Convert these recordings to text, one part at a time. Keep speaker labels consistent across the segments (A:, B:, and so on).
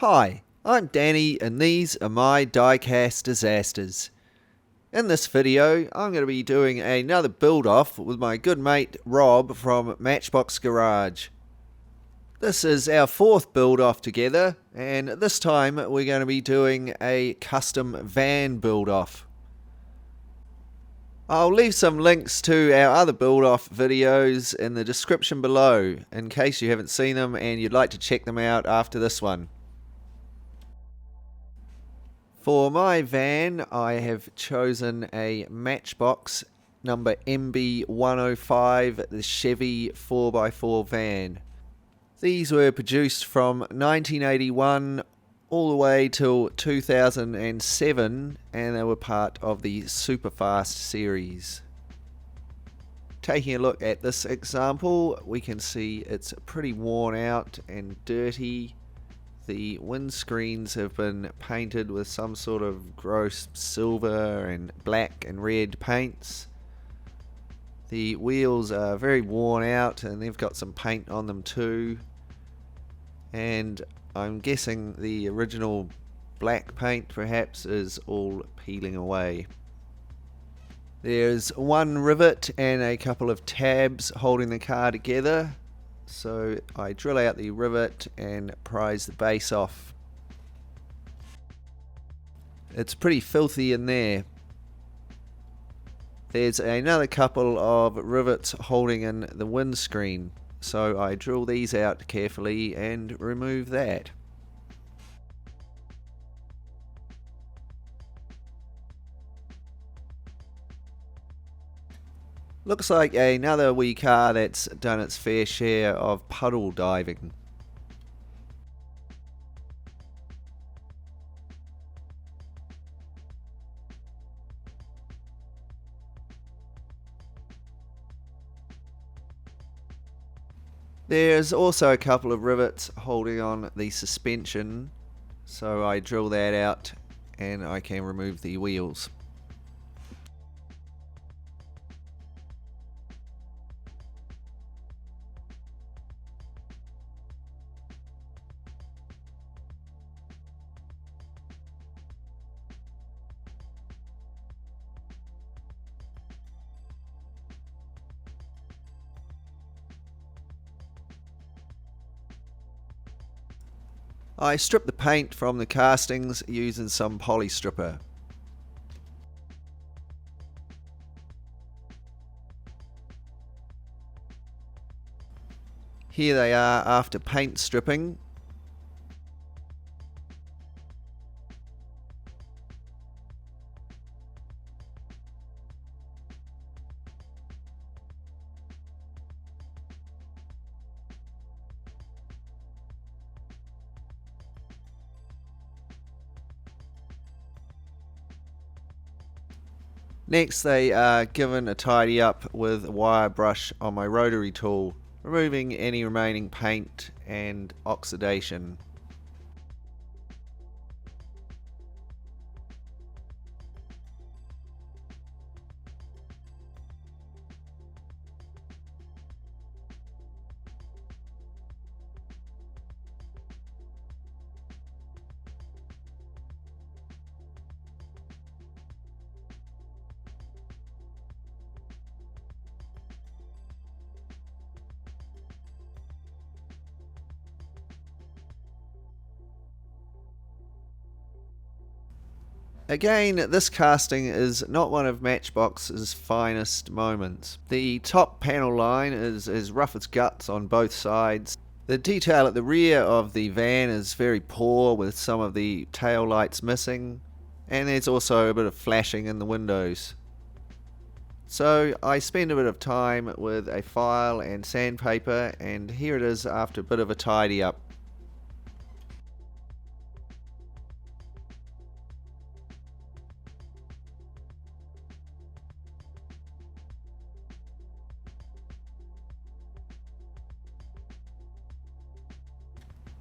A: Hi, I'm Danny and these are my Diecast Disasters. In this video, I'm going to be doing another build-off with my good mate Rob from Matchbox Garage. This is our fourth build-off together, and this time we're going to be doing a custom van build-off. I'll leave some links to our other build-off videos in the description below, in case you haven't seen them and you'd like to check them out after this one. For my van, I have chosen a Matchbox number MB105, the Chevy 4x4 van. These were produced from 1981 all the way till 2007, and they were part of the Superfast series. Taking a look at this example, we can see it's pretty worn out and dirty. The windscreens have been painted with some sort of gross silver and black and red paints. The wheels are very worn out and they've got some paint on them too. And I'm guessing the original black paint perhaps is all peeling away. There's one rivet and a couple of tabs holding the car together. So I drill out the rivet and prise the base off. It's pretty filthy in there. There's another couple of rivets holding in the windscreen, so I drill these out carefully and remove that. Looks like another wee car that's done its fair share of puddle diving. There's also a couple of rivets holding on the suspension, so I drill that out and I can remove the wheels. I strip the paint from the castings using some poly stripper. Here they are after paint stripping. Next they are given a tidy up with a wire brush on my rotary tool, removing any remaining paint and oxidation. Again, this casting is not one of Matchbox's finest moments. The top panel line is as rough as guts on both sides. The detail at the rear of the van is very poor, with some of the tail lights missing, and there's also a bit of flashing in the windows. So I spend a bit of time with a file and sandpaper, and here it is after a bit of a tidy up.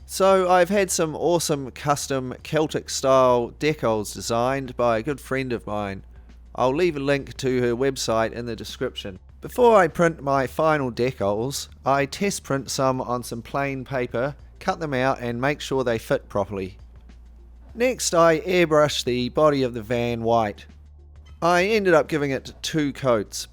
A: So I've had some awesome custom Celtic style decals designed by a good friend of mine. I'll leave a link to her website in the description. Before I print my final decals, I test print some on some plain paper cut them out and make sure they fit properly. Next, I airbrushed the body of the van white. I ended up giving it 2 coats.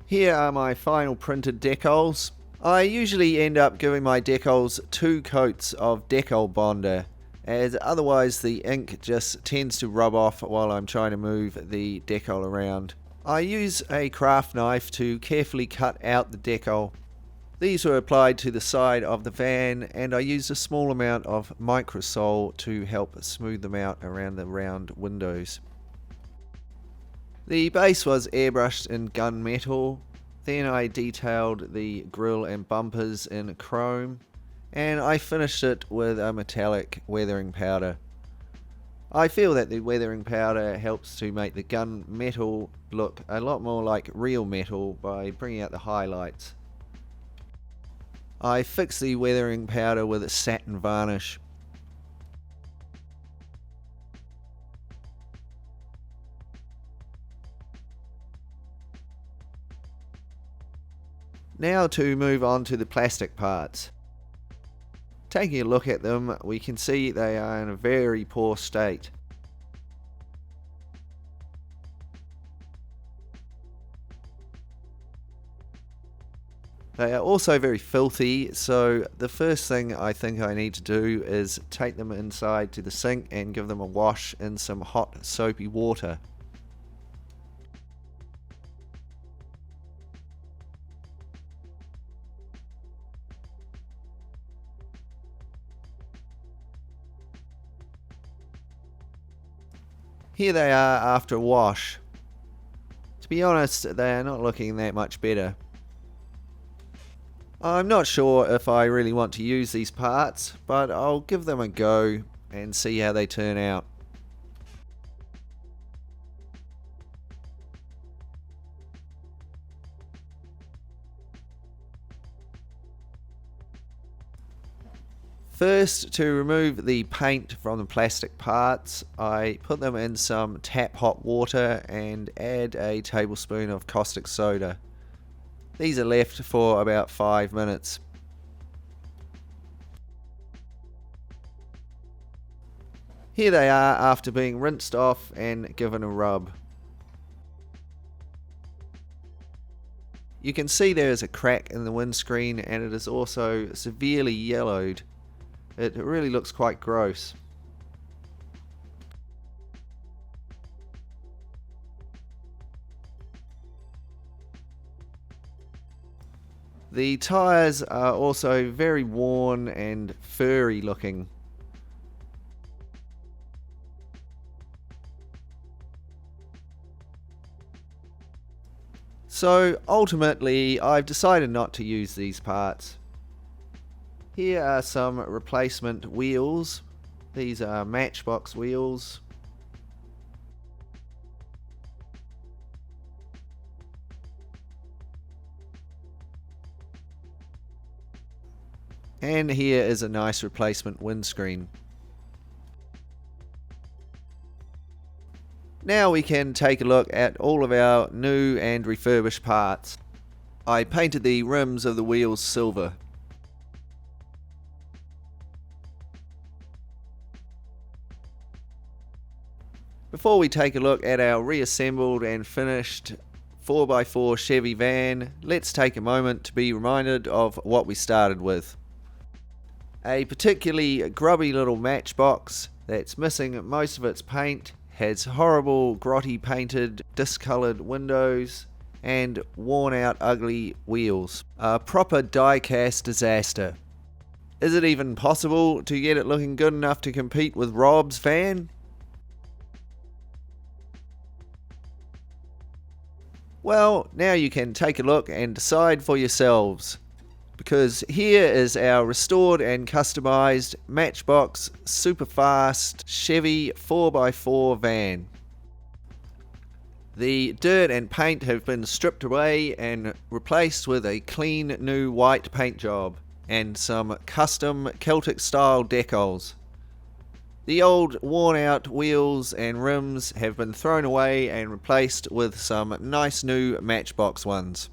A: Here are my final printed decals. I usually end up giving my decals 2 coats of decal bonder, as otherwise the ink just tends to rub off while I'm trying to move the decal around. I use a craft knife to carefully cut out the decal. These were applied to the side of the van, and I used a small amount of microsol to help smooth them out around the round windows. The base was airbrushed in gunmetal, then I detailed the grille and bumpers in chrome, and I finished it with a metallic weathering powder. I feel that the weathering powder helps to make the gunmetal look a lot more like real metal by bringing out the highlights. I fixed the weathering powder with a satin varnish. Now to move on to the plastic parts. Taking a look at them, we can see they are in a very poor state. They are also very filthy, so the first thing I think I need to do is take them inside to the sink and give them a wash in some hot soapy water. Here they are after a wash. To be honest, they are not looking that much better. I'm not sure if I really want to use these parts, but I'll give them a go and see how they turn out. First, to remove the paint from the plastic parts, I put them in some tap hot water and add a tablespoon of caustic soda. These are left for about 5 minutes. Here they are after being rinsed off and given a rub. You can see there is a crack in the windscreen and it is also severely yellowed. It really looks quite gross. The tyres are also very worn and furry looking. So ultimately I've decided not to use these parts. Here are some replacement wheels. These are Matchbox wheels. And here is a nice replacement windscreen. Now we can take a look at all of our new and refurbished parts. I painted the rims of the wheels silver. Before we take a look at our reassembled and finished 4x4 Chevy van, let's take a moment to be reminded of what we started with. A particularly grubby little Matchbox that's missing most of its paint, has horrible grotty painted discoloured windows and worn out ugly wheels. A proper diecast disaster. Is it even possible to get it looking good enough to compete with Rob's van? Well, now you can take a look and decide for yourselves, because here is our restored and customised Matchbox Superfast Chevy 4x4 van. The dirt and paint have been stripped away and replaced with a clean new white paint job and some custom Celtic style decals. The old worn out wheels and rims have been thrown away and replaced with some nice new Matchbox ones.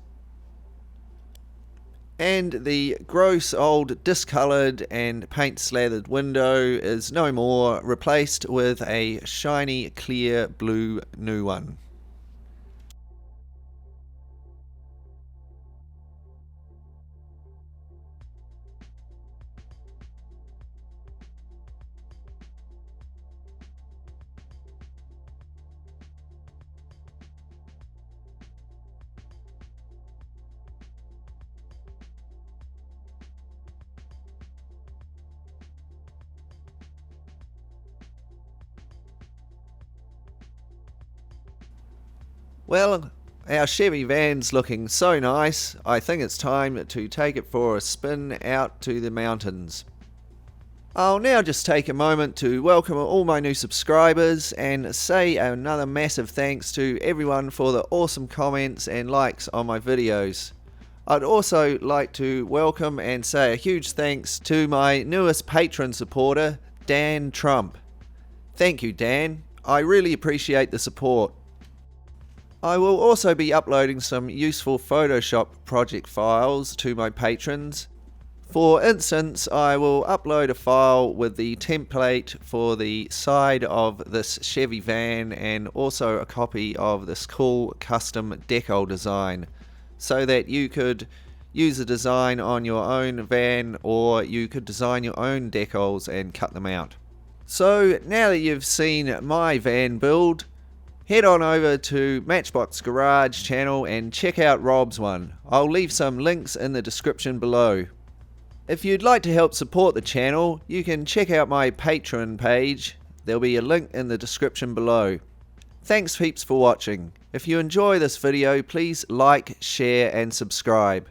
A: And the gross old discoloured and paint slathered window is no more, replaced with a shiny clear blue new one. Well, our Chevy van's looking so nice, I think it's time to take it for a spin out to the mountains. I'll now just take a moment to welcome all my new subscribers and say another massive thanks to everyone for the awesome comments and likes on my videos. I'd also like to welcome and say a huge thanks to my newest patron supporter, Dan Trump. Thank you, Dan. I really appreciate the support. I will also be uploading some useful Photoshop project files to my patrons. For instance, I will upload a file with the template for the side of this Chevy van and also a copy of this cool custom decal design, so that you could use the design on your own van, or you could design your own decals and cut them out. So now that you've seen my van build, head on over to Matchbox Garage channel and check out Rob's one. I'll leave some links in the description below. If you'd like to help support the channel, you can check out my Patreon page. There'll be a link in the description below. Thanks peeps for watching. If you enjoy this video, please like, share and subscribe.